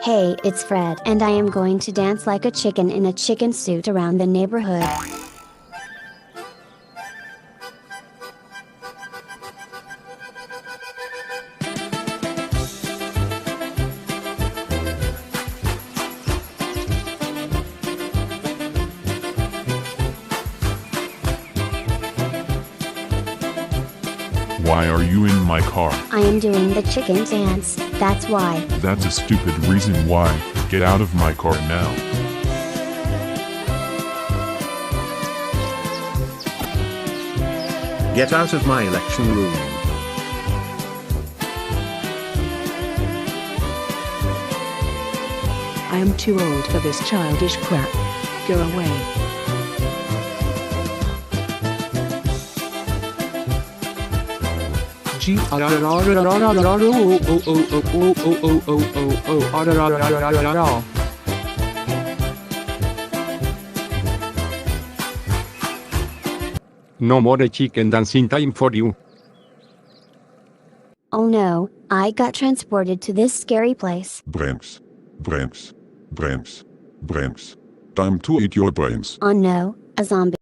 Hey, it's Fred, and I am going to dance like a chicken in a chicken suit around the neighborhood. Why are you in my car? I am doing the chicken dance, that's why. That's a stupid reason why. Get out of my car now. Get out of my election room. I am too old for this childish crap. Go away. No more chicken dancing time for you. Oh no, I got transported to this scary place. Brems. Brems. Brems. Brems. Time to eat your brains. Oh no, a zombie.